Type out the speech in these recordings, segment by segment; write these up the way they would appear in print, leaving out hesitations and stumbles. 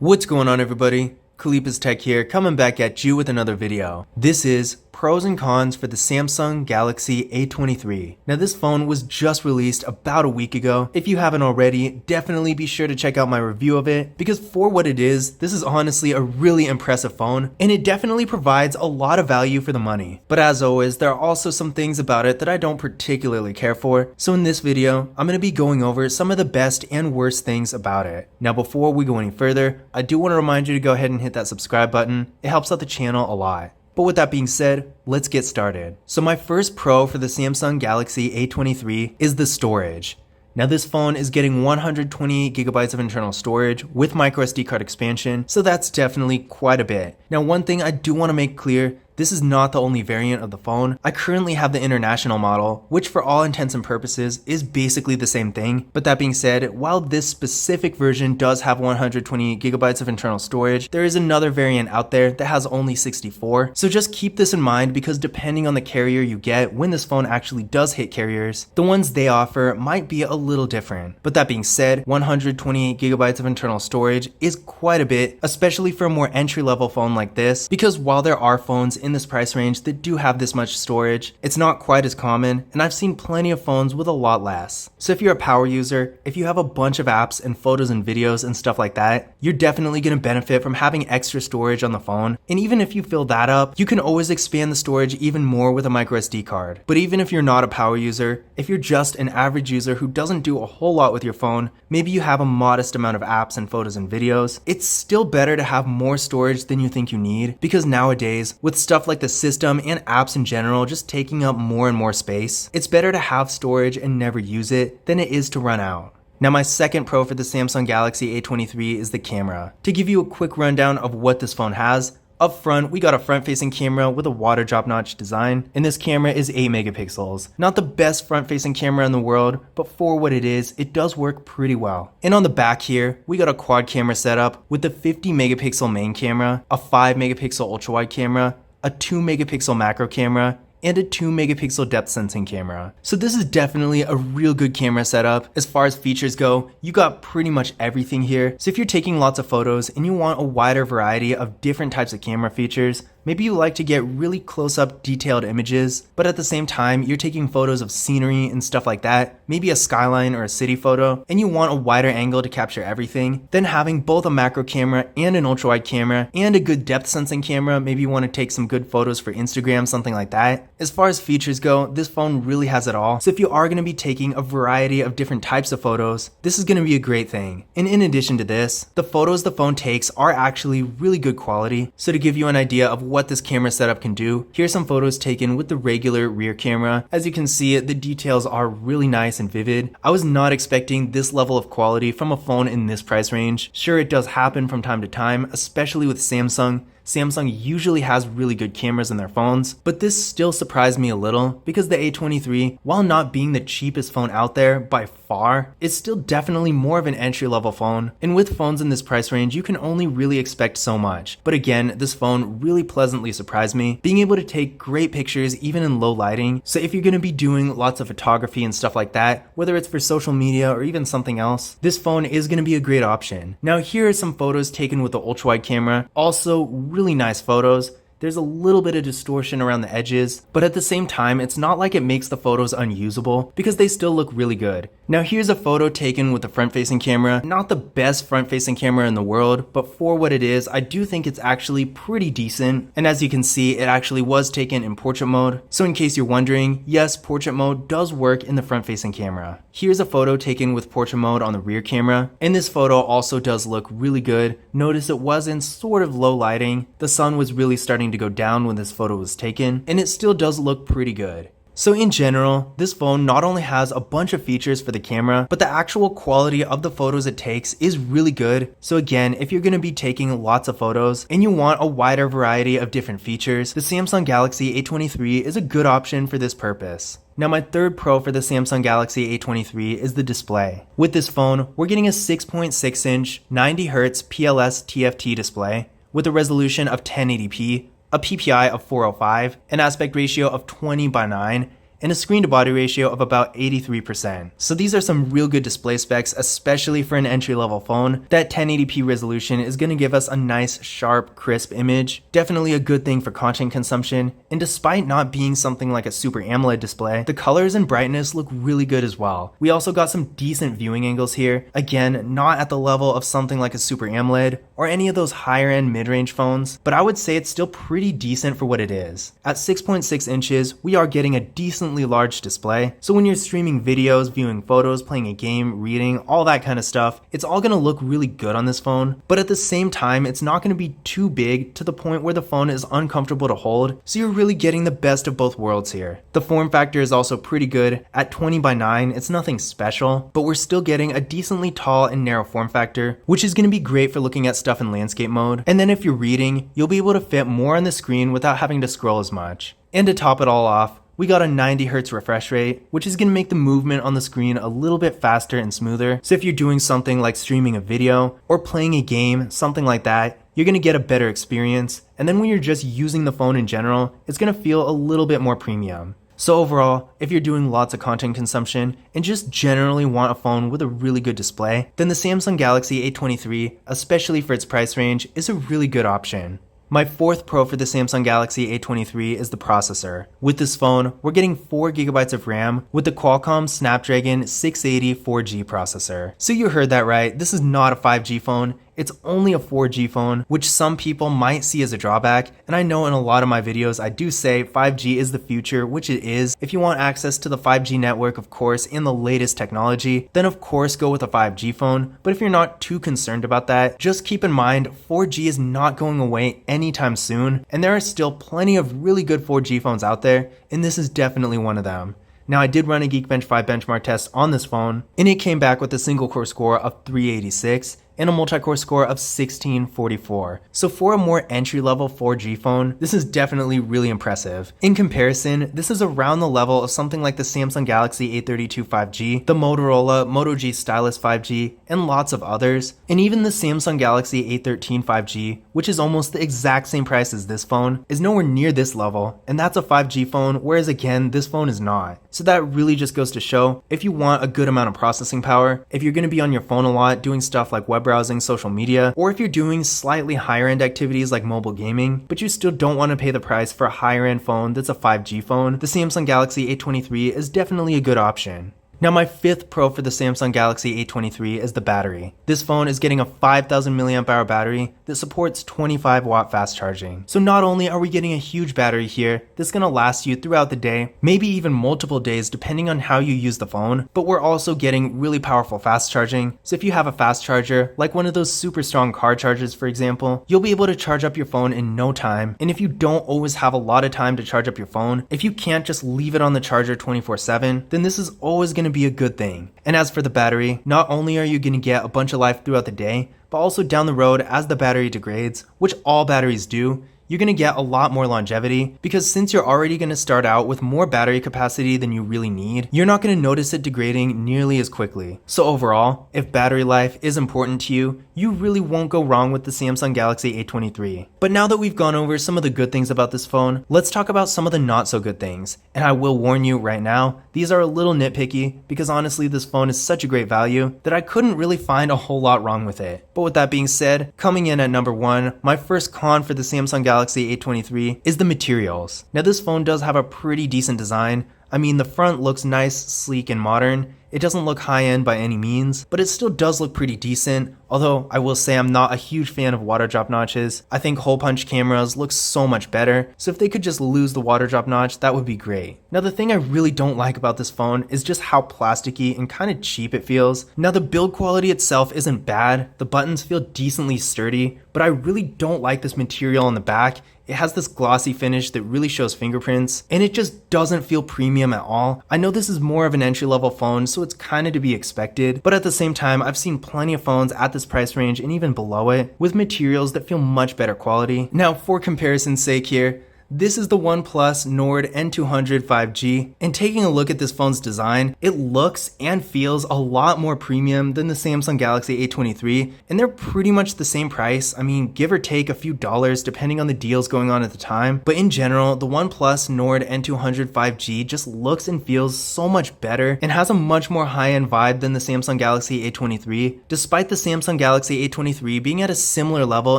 What's going on, everybody? Khalipa's Tech here, coming back at you with another video. This is pros and cons for the Samsung Galaxy A23. Now, this phone was just released about a week ago. If you haven't already, definitely be sure to check out my review of it, because for what it is, this is honestly a really impressive phone, and it definitely provides a lot of value for the money. But as always, there are also some things about it that I don't particularly care for, so in this video, I'm going to be going over some of the best and worst things about it. Now, before we go any further, I do want to remind you to go ahead and hit that subscribe button. It helps out the channel a lot. But with that being said, let's get started. So my first pro for the Samsung Galaxy A23 is the storage. Now, this phone is getting 128 gigabytes of internal storage with microSD card expansion, so that's definitely quite a bit. Now, one thing I do want to make clear, this is not the only variant of the phone. I currently have the international model, which for all intents and purposes is basically the same thing. But that being said, while this specific version does have 128 gigabytes of internal storage, there is another variant out there that has only 64. So just keep this in mind, because depending on the carrier you get when this phone actually does hit carriers, the ones they offer might be a little different. But that being said, 128 gigabytes of internal storage is quite a bit, especially for a more entry-level phone like this, because while there are phones in this price range that do have this much storage, it's not quite as common, and I've seen plenty of phones with a lot less. So if you're a power user, if you have a bunch of apps and photos and videos and stuff like that, you're definitely going to benefit from having extra storage on the phone. And even if you fill that up, you can always expand the storage even more with a microSD card. But even if you're not a power user, if you're just an average user who doesn't do a whole lot with your phone, maybe you have a modest amount of apps and photos and videos, it's still better to have more storage than you think you need, because nowadays, with stuff like the system and apps in general just taking up more and more space, it's better to have storage and never use it than it is to run out. Now, my second pro for the Samsung Galaxy A23 is the camera. To give you a quick rundown of what this phone has, up front, we got a front-facing camera with a water drop notch design, and this camera is 8 megapixels. Not the best front-facing camera in the world, but for what it is, it does work pretty well. And on the back here, we got a quad camera setup with the 50 megapixel main camera, a 5 megapixel ultra-wide camera, a 2 megapixel macro camera, and a 2 megapixel depth sensing camera. So this is definitely a real good camera setup. As far as features go, you got pretty much everything here. So if you're taking lots of photos and you want a wider variety of different types of camera features, maybe you like to get really close-up detailed images, but at the same time, you're taking photos of scenery and stuff like that, maybe a skyline or a city photo, and you want a wider angle to capture everything, then having both a macro camera and an ultra-wide camera and a good depth sensing camera, maybe you want to take some good photos for Instagram, something like that. As far as features go, this phone really has it all. So if you are going to be taking a variety of different types of photos, this is going to be a great thing. And in addition to this, the photos the phone takes are actually really good quality. So to give you an idea of what this camera setup can do, here's some photos taken with the regular rear camera. As you can see, the details are really nice and vivid. I was not expecting this level of quality from a phone in this price range. Sure, it does happen from time to time, especially with Samsung. Samsung usually has really good cameras in their phones, but this still surprised me a little, because the A23, while not being the cheapest phone out there by far, is still definitely more of an entry-level phone. And with phones in this price range, you can only really expect so much. But again, this phone really pleasantly surprised me, being able to take great pictures even in low lighting. So if you're going to be doing lots of photography and stuff like that, whether it's for social media or even something else, this phone is going to be a great option. Now, here are some photos taken with the ultra-wide camera. Also, really nice photos. There's a little bit of distortion around the edges, but at the same time, it's not like it makes the photos unusable, because they still look really good. Now, here's a photo taken with the front-facing camera. Not the best front-facing camera in the world, but for what it is, I do think it's actually pretty decent. And as you can see, it actually was taken in portrait mode. So in case you're wondering, yes, portrait mode does work in the front-facing camera. Here's a photo taken with portrait mode on the rear camera, and this photo also does look really good. Notice it was in sort of low lighting. The sun was really starting to go down when this photo was taken, and it still does look pretty good. So in general, this phone not only has a bunch of features for the camera, but the actual quality of the photos it takes is really good. So again, if you're going to be taking lots of photos and you want a wider variety of different features, the Samsung Galaxy A23 is a good option for this purpose. Now, my third pro for the Samsung Galaxy A23 is the display. With this phone, we're getting a 6.6-inch 90Hz PLS TFT display with a resolution of 1080p, a PPI of 405, an aspect ratio of 20:9, and a screen to body ratio of about 83%. So these are some real good display specs, especially for an entry-level phone. That 1080p resolution is going to give us a nice, sharp, crisp image. Definitely a good thing for content consumption, and despite not being something like a Super AMOLED display, the colors and brightness look really good as well. We also got some decent viewing angles here. Again, not at the level of something like a Super AMOLED or any of those higher end mid-range phones, but I would say it's still pretty decent for what it is. At 6.6 inches, we are getting a decently large display, so when you're streaming videos, viewing photos, playing a game, reading, all that kind of stuff, it's all going to look really good on this phone, but at the same time, it's not going to be too big to the point where the phone is uncomfortable to hold, so you're really getting the best of both worlds here. The form factor is also pretty good. At 20:9, it's nothing special, but we're still getting a decently tall and narrow form factor, which is going to be great for looking at stuff in landscape mode. And then if you're reading, you'll be able to fit more on the screen without having to scroll as much. And to top it all off, we got a 90Hz refresh rate, which is going to make the movement on the screen a little bit faster and smoother. So if you're doing something like streaming a video or playing a game, something like that, you're going to get a better experience. And then when you're just using the phone in general, it's going to feel a little bit more premium. So overall, if you're doing lots of content consumption and just generally want a phone with a really good display, then the Samsung Galaxy A23, especially for its price range, is a really good option. My fourth pro for the Samsung Galaxy A23 is the processor. With this phone, we're getting 4GB of RAM with the Qualcomm Snapdragon 680 4G processor. So you heard that right, this is not a 5G phone. It's only a 4G phone, which some people might see as a drawback, and I know in a lot of my videos I do say 5G is the future, which it is. If you want access to the 5G network, of course, and the latest technology, then of course go with a 5G phone, but if you're not too concerned about that, just keep in mind 4G is not going away anytime soon, and there are still plenty of really good 4G phones out there, and this is definitely one of them. Now I did run a Geekbench 5 benchmark test on this phone, and it came back with a single core score of 386, and a multi-core score of 1644. So for a more entry-level 4G phone, this is definitely really impressive. In comparison, this is around the level of something like the Samsung Galaxy A32 5G, the Motorola Moto G Stylus 5G, and lots of others. And even the Samsung Galaxy A13 5G, which is almost the exact same price as this phone, is nowhere near this level, and that's a 5G phone, whereas again, this phone is not. So that really just goes to show, if you want a good amount of processing power, if you're going to be on your phone a lot doing stuff like web browsing, social media, or if you're doing slightly higher end activities like mobile gaming, but you still don't want to pay the price for a higher end phone that's a 5G phone, the Samsung Galaxy A23 is definitely a good option. Now my fifth pro for the Samsung Galaxy A23 is the battery. This phone is getting a 5000 mAh battery that supports 25 watt fast charging. So not only are we getting a huge battery here that's going to last you throughout the day, maybe even multiple days depending on how you use the phone, but we're also getting really powerful fast charging. So if you have a fast charger, like one of those super strong car chargers for example, you'll be able to charge up your phone in no time. And if you don't always have a lot of time to charge up your phone, if you can't just leave it on the charger 24/7, then this is always going to be a good thing. And as for the battery, not only are you going to get a bunch of life throughout the day, but also down the road as the battery degrades, which all batteries do, you're going to get a lot more longevity, because since you're already going to start out with more battery capacity than you really need, you're not going to notice it degrading nearly as quickly. So overall, if battery life is important to you, you really won't go wrong with the Samsung Galaxy A23. But now that we've gone over some of the good things about this phone, let's talk about some of the not so good things. And I will warn you right now, these are a little nitpicky, because honestly this phone is such a great value that I couldn't really find a whole lot wrong with it. But with that being said, coming in at number 1, my first con for the Samsung Galaxy A23 is the materials. Now this phone does have a pretty decent design. I mean, the front looks nice, sleek, and modern. It doesn't look high-end by any means, but it still does look pretty decent, although I will say I'm not a huge fan of water drop notches. I think hole punch cameras look so much better, so if they could just lose the water drop notch, that would be great. Now the thing I really don't like about this phone is just how plasticky and kind of cheap it feels. Now the build quality itself isn't bad, the buttons feel decently sturdy, but I really don't like this material on the back. It has this glossy finish that really shows fingerprints, and it just doesn't feel premium at all. I know this is more of an entry-level phone, so it's kind of to be expected, but at the same time, I've seen plenty of phones at this price range and even below it with materials that feel much better quality. Now, for comparison's sake here, This is the OnePlus Nord N200 5G, and taking a look at this phone's design, it looks and feels a lot more premium than the Samsung Galaxy A23, and they're pretty much the same price. I mean, give or take a few dollars depending on the deals going on at the time, but in general, the OnePlus Nord N200 5G just looks and feels so much better and has a much more high-end vibe than the Samsung Galaxy A23, despite the Samsung Galaxy A23 being at a similar level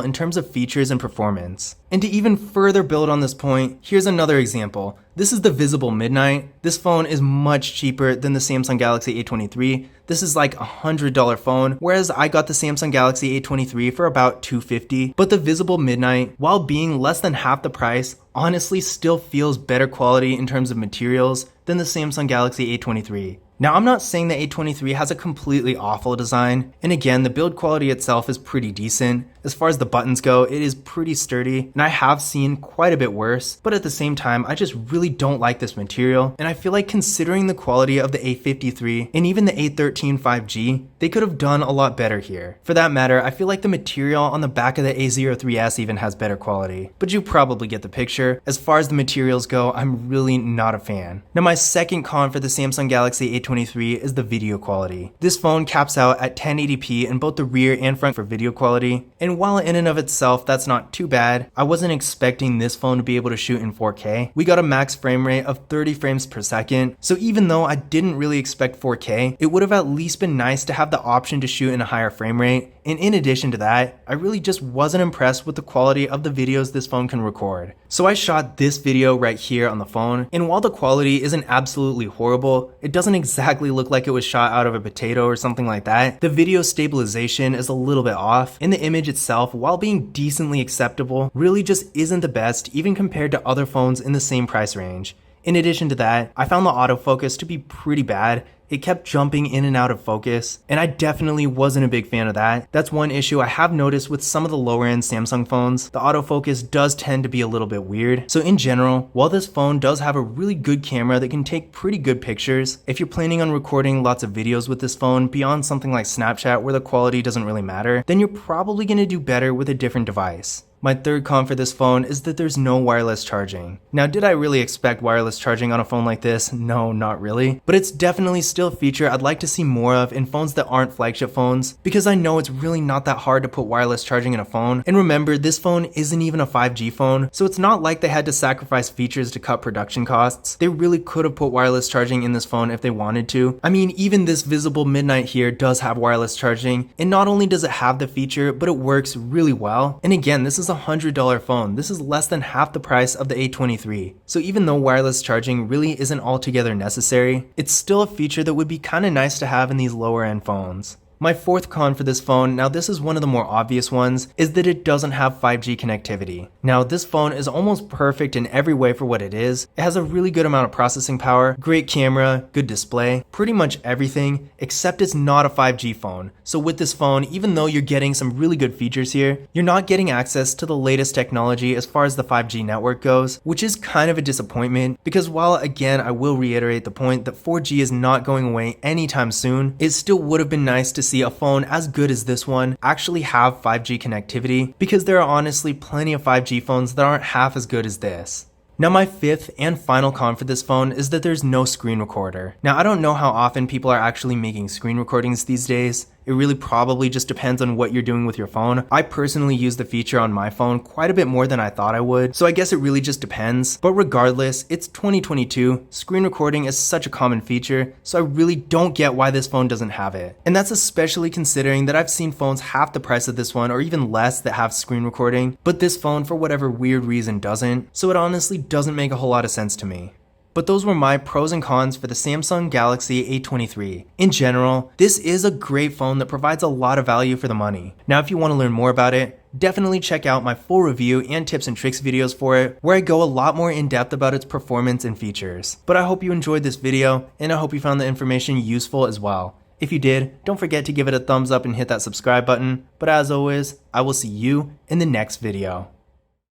in terms of features and performance. And to even further build on this point, here's another example. This is the Visible Midnight. This phone is much cheaper than the Samsung Galaxy A23. This is like a $100 phone, whereas I got the Samsung Galaxy A23 for about $250. But the Visible Midnight, while being less than half the price, honestly still feels better quality in terms of materials than the Samsung Galaxy A23. Now, I'm not saying the A23 has a completely awful design, and again, the build quality itself is pretty decent. As far as the buttons go, it is pretty sturdy, and I have seen quite a bit worse, but at the same time, I just really don't like this material, and I feel like considering the quality of the A53 and even the A13 5G, they could have done a lot better here. For that matter, I feel like the material on the back of the A03s even has better quality, but you probably get the picture. As far as the materials go, I'm really not a fan. Now, my second con for the Samsung Galaxy A23 is the video quality. This phone caps out at 1080p in both the rear and front for video quality, and while in and of itself that's not too bad, I wasn't expecting this phone to be able to shoot in 4K. We got a max frame rate of 30 frames per second, so even though I didn't really expect 4K, it would have at least been nice to have the option to shoot in a higher frame rate. And in addition to that, I really just wasn't impressed with the quality of the videos this phone can record. So I shot this video right here on the phone, and while the quality isn't absolutely horrible, it doesn't exactly look like it was shot out of a potato or something like that. The video stabilization is a little bit off, and the image itself, while being decently acceptable, really just isn't the best even compared to other phones in the same price range. In addition to that, I found the autofocus to be pretty bad. It kept jumping in and out of focus, and I definitely wasn't a big fan of that. That's one issue I have noticed with some of the lower end Samsung phones. The autofocus does tend to be a little bit weird. So in general, while this phone does have a really good camera that can take pretty good pictures, if you're planning on recording lots of videos with this phone beyond something like Snapchat where the quality doesn't really matter, then you're probably going to do better with a different device. My third con for this phone is that there's no wireless charging. Now, did I really expect wireless charging on a phone like this? No, not really. But it's definitely still a feature I'd like to see more of in phones that aren't flagship phones, because I know it's really not that hard to put wireless charging in a phone. And remember, this phone isn't even a 5G phone, so it's not like they had to sacrifice features to cut production costs. They really could have put wireless charging in this phone if they wanted to. I mean, even this Visible Midnight here does have wireless charging, and not only does it have the feature, but it works really well. And again, this is a $100 phone. This is less than half the price of the A23. So even though wireless charging really isn't altogether necessary, it's still a feature that would be kind of nice to have in these lower end phones. My fourth con for this phone, now this is one of the more obvious ones, is that it doesn't have 5G connectivity. Now this phone is almost perfect in every way for what it is. It has a really good amount of processing power, great camera, good display, pretty much everything, except it's not a 5G phone. So with this phone, even though you're getting some really good features here, you're not getting access to the latest technology as far as the 5G network goes, which is kind of a disappointment, because while again I will reiterate the point that 4G is not going away anytime soon, it still would have been nice to see a phone as good as this one actually have 5G connectivity, because there are honestly plenty of 5G phones that aren't half as good as this. Now my fifth and final con for this phone is that there's no screen recorder. Now I don't know how often people are actually making screen recordings these days. It really probably just depends on what you're doing with your phone. I personally use the feature on my phone quite a bit more than I thought I would, so I guess it really just depends. But regardless, it's 2022, screen recording is such a common feature, so I really don't get why this phone doesn't have it. And that's especially considering that I've seen phones half the price of this one or even less that have screen recording, but this phone for whatever weird reason doesn't, so it honestly doesn't make a whole lot of sense to me. But those were my pros and cons for the Samsung Galaxy A23. In general, this is a great phone that provides a lot of value for the money. Now, if you want to learn more about it, definitely check out my full review and tips and tricks videos for it, where I go a lot more in depth about its performance and features. But I hope you enjoyed this video, and I hope you found the information useful as well. If you did, don't forget to give it a thumbs up and hit that subscribe button. But as always, I will see you in the next video.